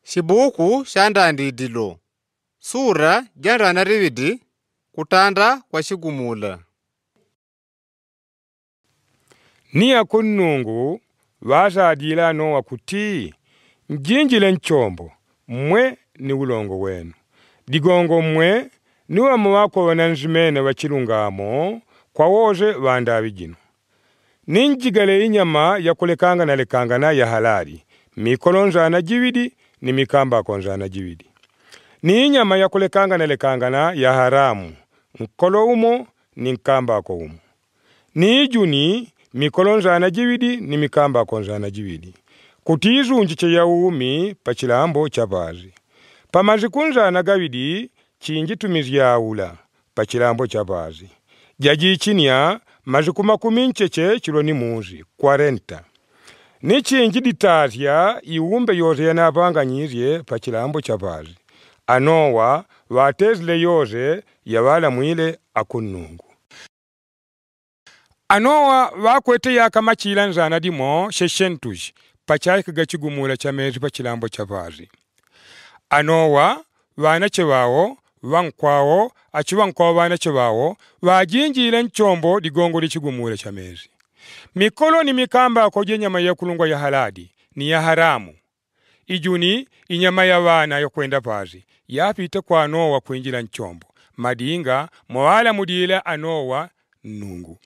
Shibuku shandandidilo. Sura jandana rividi kutanda kwa shigumula. Niya kunnungu wazadila Nowa kuti njinjile nchombo mwe ni ulongo wenu. Digongo mwe niwa mwako wananzimene wachilungamo kwa woze wandawigino. Ninjigale inyama ya kulekanga na lekangana ya halali. Mikolonza na jividi ni mikamba konza jividi. Ni inyama ya kulekanga na lekangana ya haramu. Nkolo umo ni nkamba ko umo. Ni ijuni mikolonza na jividi ni mikamba konza na jividi. Kutizu nchiche ya uumi pachilambo chapazi. Pamazikunza na gavidi chinjitumizi ya ula pachilambo chapazi. Jaji chinia mazikuma kumincheche chiloni muzi 40. Ni chinjiditazya iumbe yoze yanapanganyizye pachilambo chapazi. Anowa watezile yoze yawala mwile akunnungu. Anowa wakwete yakamachila nzana dimo sheshentuji pachayi kagachigumula chamezi pachilambo chapazi. Anowa wanache wao wankwao achiwankwao wanache wao wajinjile nchombo digongo lichigumula chamezi. Mikolo ni mikamba koje nyama ya kulungwa ya haladi ni ya haramu. Ijuni inyama ya wana ya kwenda pazi yapite kwa Anowa kuinjila nchombo madinga mwala mudila Anowa nungu.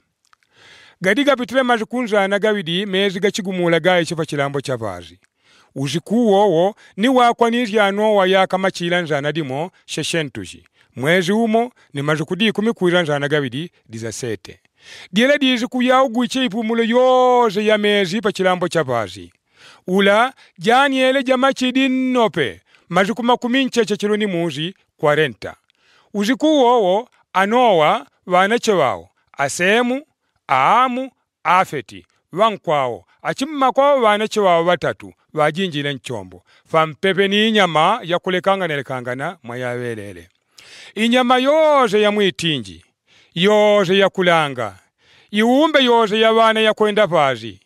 Gadiga pitile mazikunza na gawidi mezi gachigumula gaye chifa chilambo chapazi. Uziku wowo ni wakwanizya Anowa yakamachila nzana dimo sheshentuji. Mwezi umo ni mazikudi kumikuira nzana gawidi dizasete. Diela dizi kuyauguiche ipumulo yoze ya mezi pachilambo chapazi. Ula janiele jamachidi nope mazikuma kumincheche chiloni muzi 40. Uziku wowo Anowa wanache wao Asemu, Aamu, Afeti wankwao achimma kwa wanache wao watatu wajinjile nchombo fampepe ni inyama ya kulekangana mwayawelele. Inyama yoze ya mwitinji yoze ya kulanga iumbe yoze ya wana ya kwenda pazi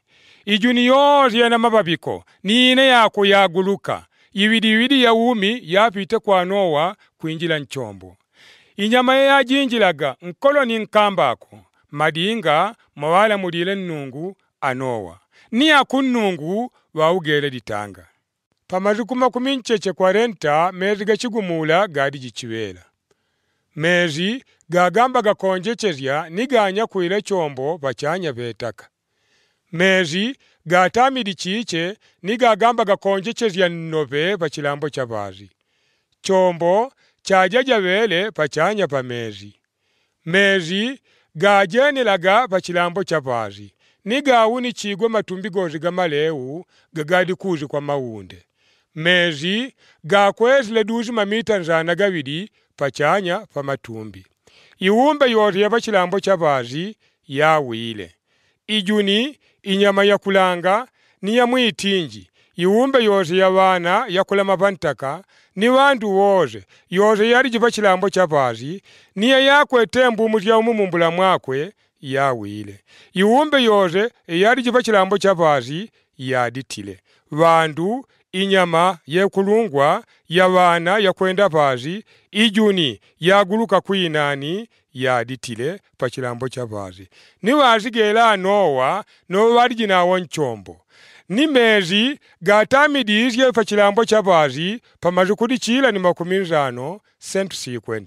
ijuni yoze ya namababiko niine yako ya guluka iwidiwidi ya umi yapite kwa Anowa kuinjila nchombo. Inyama ya jinjilaga nkolo ni nkambako madinga mawala mudile nungu Anowa ni akunnungu waugele ditanga. Pamazikuma kumincheche 40 mezi gachigumula gadi jichiwela. Mezi gagamba gakonjechezya niganya kuile chombo pachanya vetaka. Mezi gatamidi chiche nigagamba gakonjechezya nnobe pachilambo chapazi. Chombo chajaja vele pachanya pa mezi. Mezi gajenelaga pachilambo chapazi. Nigawuni chigwe matumbi gozi gamaleu gagadi kuzi kwa maunde. Mezi gakwezile duzi mamita nzana gawidi pachanya pa matumbi. Iumbe yote ya pachilambo chapazi ya wile. Ijuni inyama ya kulanga ni ya mwitinji. Iumbe yote ya wana ya kulama pantaka ni wandu woze. Yote ya riji pachilambo chapazi ni ya kwete mbumu ya umumumbula mwakwe ya wile. Iumbe yoze ya riji pachilambo chapazi ya ditile. Wandu inyama ya kulungwa ya wana ya kwenda pazi ijuni ya guluka kuinani ya ditile pachilambo chapazi. Ni wazigela Anowa no warijina wanchombo. Ni mezi gatamidizye pachilambo chapazi pamazikudi chila ni 50 150.